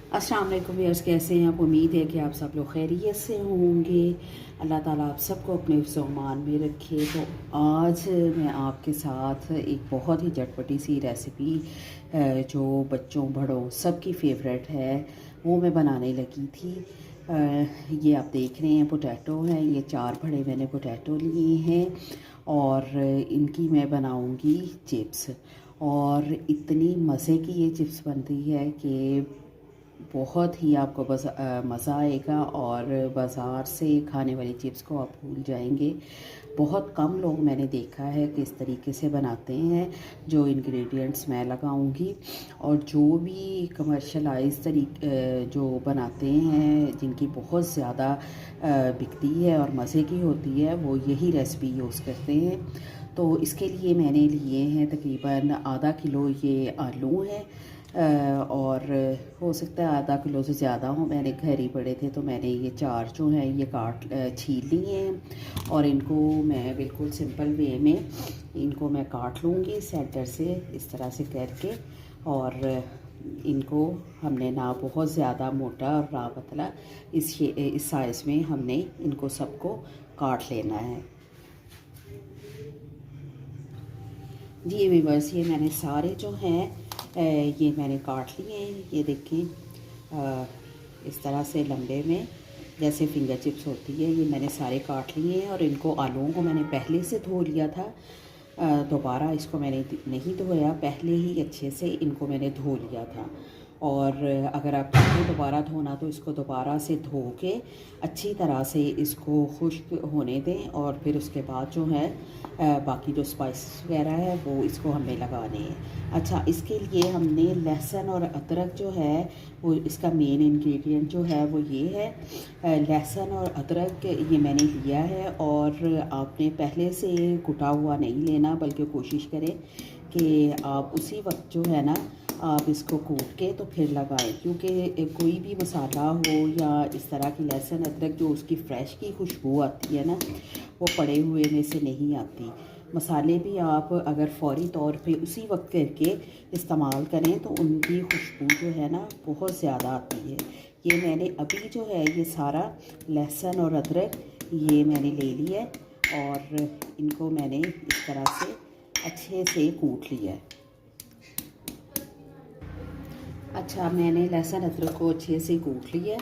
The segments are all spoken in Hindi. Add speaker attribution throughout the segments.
Speaker 1: अस्सलाम वालेकुम व्यूअर्स, कैसे हैं आप? उम्मीद है कि आप सब लोग खैरियत से होंगे। अल्लाह ताला आप सबको अपने हिफ्ज़-ओ-अमान में रखे। तो आज मैं आपके साथ एक बहुत ही चटपटी सी रेसिपी जो बच्चों बड़ों सबकी फेवरेट है वो मैं बनाने लगी थी। ये आप देख रहे हैं पोटैटो हैं, ये 4 बड़े मैंने पोटैटो लिए हैं और इनकी मैं बनाऊंगी चिप्स। और इतनी मज़े की ये चिप्स बनती है कि बहुत ही आपको बस मज़ा आएगा और बाज़ार से खाने वाली चिप्स को आप भूल जाएंगे। बहुत कम लोग मैंने देखा है कि इस तरीके से बनाते हैं। जो इंग्रेडिएंट्स मैं लगाऊंगी और जो भी कमर्शलाइज जो बनाते हैं जिनकी बहुत ज़्यादा बिकती है और मज़े की होती है, वो यही रेसिपी यूज़ करते हैं। तो इसके लिए मैंने लिए हैं तकरीबन आधा किलो ये आलू हैं और हो सकता है आधा किलो से ज़्यादा हो। मैंने घर ही पड़े थे तो मैंने ये 4 जो हैं ये छील लिए हैं और इनको मैं बिल्कुल सिंपल वे में इनको मैं काट लूँगी सेंटर से इस तरह से करके। और इनको हमने ना बहुत ज़्यादा मोटा और ना पतला, इस साइज़ में हमने इनको सबको काट लेना है। जी व्यूअर्स, ये मैंने सारे जो हैं ये मैंने काट लिए हैं। ये देखें इस तरह से लंबे में जैसे फिंगर चिप्स होती है, ये मैंने सारे काट लिए हैं। और इनको आलूओं को मैंने पहले से धो लिया था। दोबारा इसको मैंने नहीं धोया, पहले ही अच्छे से इनको मैंने धो लिया था। और अगर आप चाहें दोबारा धोना तो इसको दोबारा से धो के अच्छी तरह से इसको खुश्क होने दें और फिर उसके बाद जो है बाकी जो स्पाइस वगैरह है वो इसको हमें लगाने हैं। अच्छा, इसके लिए हमने लहसुन और अदरक जो है वो इसका मेन इंग्रेडिएंट जो है वो ये है। लहसुन और अदरक ये मैंने लिया है और आपने पहले से कुटा हुआ नहीं लेना, बल्कि कोशिश करें कि आप उसी वक्त जो है ना आप इसको कूट के तो फिर लगाएं, क्योंकि कोई भी मसाला हो या इस तरह की लहसुन अदरक जो उसकी फ़्रेश की खुशबू आती है ना, वो पड़े हुए में से नहीं आती। मसाले भी आप अगर फ़ौरी तौर पे उसी वक्त करके इस्तेमाल करें तो उनकी खुशबू जो है ना बहुत ज़्यादा आती है। ये मैंने अभी जो है ये सारा लहसुन और अदरक ये मैंने ले लिया है और इनको मैंने इस तरह से अच्छे से कूट लिया है। अच्छा, मैंने लहसुन अदरक को अच्छे से कूट लिया।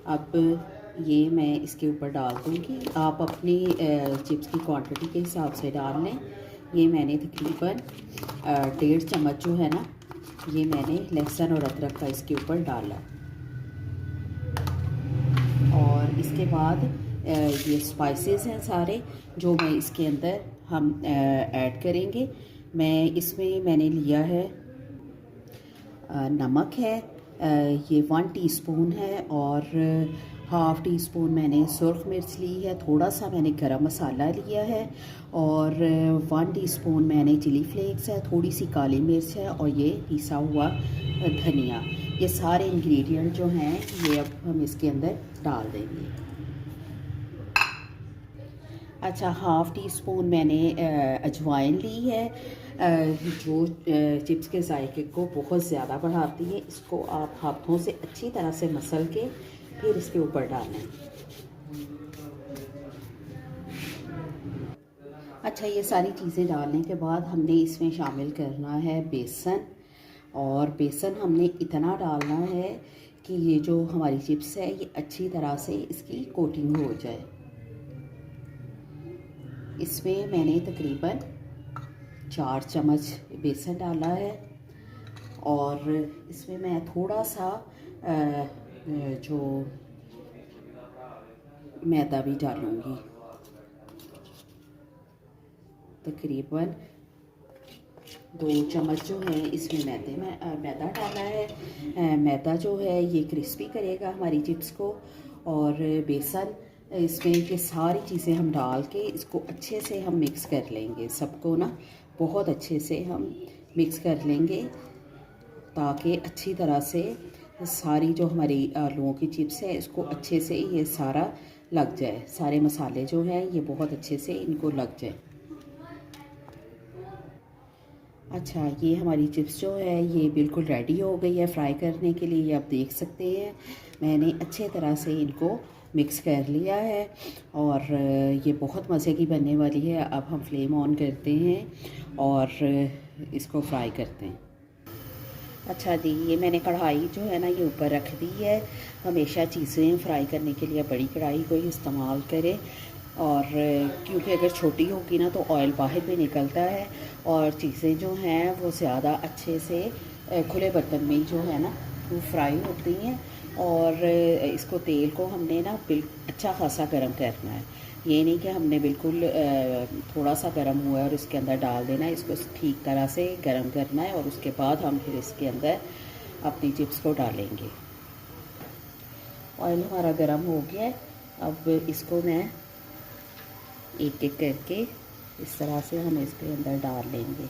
Speaker 1: अब ये मैं इसके ऊपर डाल दूँगी। आप अपनी चिप्स की क्वांटिटी के हिसाब से डाल लें। ये मैंने तकरीबन 1.5 चम्मच जो है ना ये मैंने लहसुन और अदरक का इसके ऊपर डाला। और इसके बाद ये स्पाइसेस हैं सारे जो मैं इसके अंदर हम ऐड करेंगे। मैंने लिया है नमक है, ये 1 टीस्पून है और हाफ़ टी स्पून मैंने सुर्ख मिर्च ली है, थोड़ा सा मैंने गरम मसाला लिया है और 1 टीस्पून मैंने चिली फ्लेक्स है, थोड़ी सी काली मिर्च है और ये पिसा हुआ धनिया। ये सारे इंग्रेडिएंट जो हैं ये अब हम इसके अंदर डाल देंगे। अच्छा, हाफ़ टी स्पून मैंने अजवाइन ली है जो चिप्स के जायके को बहुत ज़्यादा बढ़ाती है। इसको आप हाथों से अच्छी तरह से मसल के फिर इसके ऊपर डालें। अच्छा, ये सारी चीज़ें डालने के बाद हमने इसमें शामिल करना है बेसन। और बेसन हमने इतना डालना है कि ये जो हमारी चिप्स है ये अच्छी तरह से इसकी कोटिंग हो जाए। इसमें मैंने तकरीबन 4 चम्मच बेसन डाला है और इसमें मैं थोड़ा सा जो मैदा भी डालूँगी। तकरीबन 2 चम्मच जो है इसमें मैदा डाला है। मैदा जो है ये क्रिस्पी करेगा हमारी चिप्स को। और बेसन इसमें ये सारी चीज़ें हम डाल के इसको अच्छे से हम मिक्स कर लेंगे। सबको ना बहुत अच्छे से हम मिक्स कर लेंगे ताकि अच्छी तरह से सारी जो हमारी आलूओं की चिप्स है इसको अच्छे से ये सारा लग जाए। सारे मसाले जो हैं ये बहुत अच्छे से इनको लग जाए। अच्छा, ये हमारी चिप्स जो है ये बिल्कुल रेडी हो गई है फ्राई करने के लिए। ये आप देख सकते हैं मैंने अच्छे तरह से इनको मिक्स कर लिया है और ये बहुत मज़े की बनने वाली है। अब हम फ्लेम ऑन करते हैं और इसको फ्राई करते हैं। अच्छा जी, ये मैंने कढ़ाई जो है ना ये ऊपर रख दी है। हमेशा चीज़ें फ्राई करने के लिए बड़ी कढ़ाई को ही इस्तेमाल करें और क्योंकि अगर छोटी होगी ना तो ऑयल बाहर भी निकलता है और चीज़ें जो हैं वो ज़्यादा अच्छे से खुले बर्तन में जो है ना वो फ्राई होती हैं। और इसको तेल को हमने ना अच्छा खासा गर्म करना है। ये नहीं कि हमने बिल्कुल थोड़ा सा गर्म हुआ है और इसके अंदर डाल देना है। इसको ठीक तरह से गर्म करना है और उसके बाद हम फिर इसके अंदर अपनी चिप्स को डालेंगे। ऑयल हमारा गर्म हो गया है। अब इसको मैं एक एक करके इस तरह से हम इसके अंदर डाल लेंगे।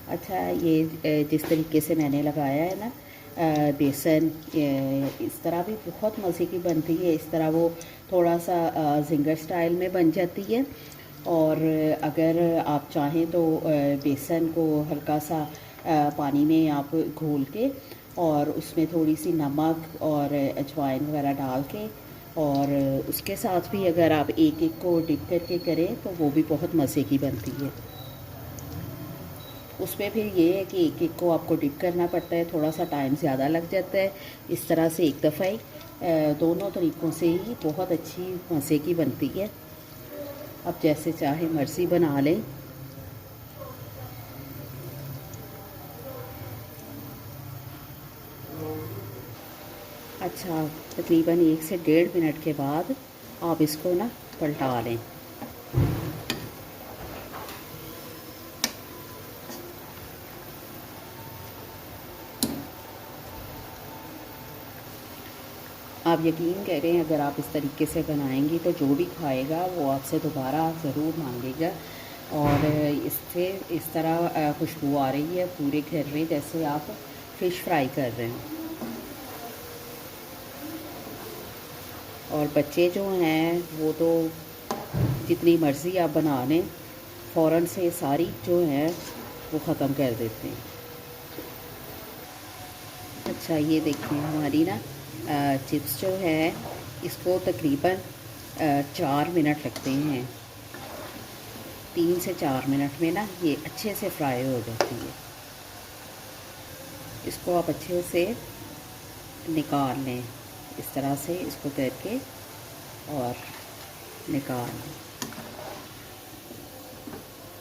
Speaker 1: अच्छा, ये जिस तरीके से मैंने लगाया है ना बेसन, इस तरह भी बहुत मज़े की बनती है। इस तरह वो थोड़ा सा ज़िंगर स्टाइल में बन जाती है। और अगर आप चाहें तो बेसन को हल्का सा पानी में आप घोल के और उसमें थोड़ी सी नमक और अजवाइन वगैरह डाल के और उसके साथ भी अगर आप एक एक को डिप करके करें तो वो भी बहुत मज़े की बनती है। उसमें फिर ये है कि एक एक को आपको डिप करना पड़ता है, थोड़ा सा टाइम ज़्यादा लग जाता है। इस तरह से एक दफ़ा ही दोनों तरीक़ों से ही बहुत अच्छी मज़े की बनती है। अब जैसे चाहे मर्ज़ी बना लें। अच्छा, तकरीबन 1 से 1.5 मिनट के बाद आप इसको ना पलटा लें। आप यकीन करें अगर आप इस तरीके से बनाएंगी तो जो भी खाएगा वो आपसे दोबारा ज़रूर मांगेगा। और इससे इस तरह खुशबू आ रही है पूरे घर में जैसे आप फ़िश फ्राई कर रहे हैं। और बच्चे जो हैं वो तो जितनी मर्ज़ी आप बना लें फ़ौरन से सारी जो है वो ख़त्म कर देते हैं। अच्छा, ये देखिए हमारी ना चिप्स जो है इसको तकरीबन 4 मिनट लगते हैं। 3 से 4 मिनट में ना ये अच्छे से फ्राई हो जाती है। इसको आप अच्छे से निकाल लें, इस तरह से इसको करके और निकाल लें।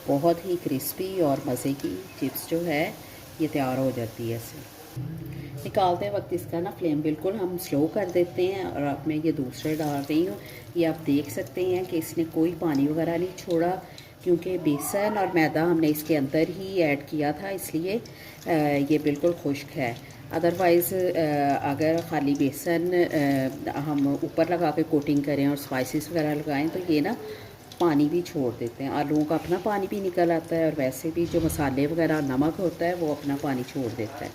Speaker 1: बहुत ही क्रिस्पी और मज़े की चिप्स जो है ये तैयार हो जाती है। ऐसे निकालते वक्त इसका ना फ्लेम बिल्कुल हम स्लो कर देते हैं। और अब मैं ये दूसरे डाल रही हूँ। ये आप देख सकते हैं कि इसने कोई पानी वगैरह नहीं छोड़ा क्योंकि बेसन और मैदा हमने इसके अंदर ही ऐड किया था, इसलिए ये बिल्कुल खुश्क है। अदरवाइज़ अगर ख़ाली बेसन हम ऊपर लगा के कोटिंग करें और स्पाइसेस वगैरह लगाएं तो ये ना पानी भी छोड़ देते हैं। आलूओं का अपना पानी भी निकल आता है और वैसे भी जो मसाले वगैरह नमक होता है वो अपना पानी छोड़ देता है।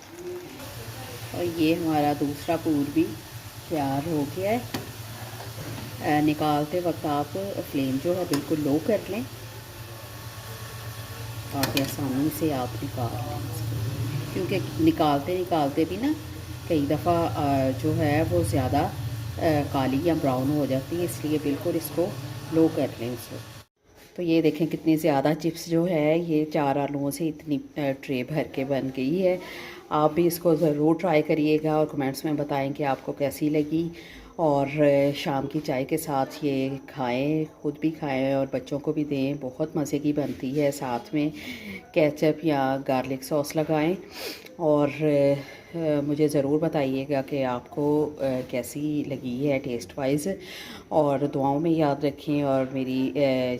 Speaker 1: और ये हमारा दूसरा पूर भी तैयार हो गया है। निकालते वक्त आप फ्लेम जो है बिल्कुल लो कर लें ताकि आसानी से आप निकाल लें इसको। क्योंकि निकालते निकालते भी ना कई दफ़ा जो है वो ज़्यादा काली या ब्राउन हो जाती है, इसलिए बिल्कुल इसको लो कर लें इसको। तो ये देखें कितनी ज़्यादा चिप्स जो है ये 4 आलूओं से इतनी ट्रे भर के बन गई है। आप भी इसको ज़रूर ट्राई करिएगा और कमेंट्स में बताएं कि आपको कैसी लगी। और शाम की चाय के साथ ये खाएं, ख़ुद भी खाएं और बच्चों को भी दें। बहुत मज़े की बनती है। साथ में केचप या गार्लिक सॉस लगाएं और मुझे ज़रूर बताइएगा कि आपको कैसी लगी है टेस्ट वाइज़। और दुआओं में याद रखें और मेरी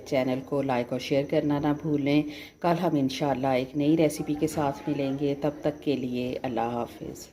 Speaker 1: चैनल को लाइक और शेयर करना ना भूलें। कल हम इंशाल्लाह एक नई रेसिपी के साथ मिलेंगे। तब तक के लिए अल्लाह हाफ़िज़।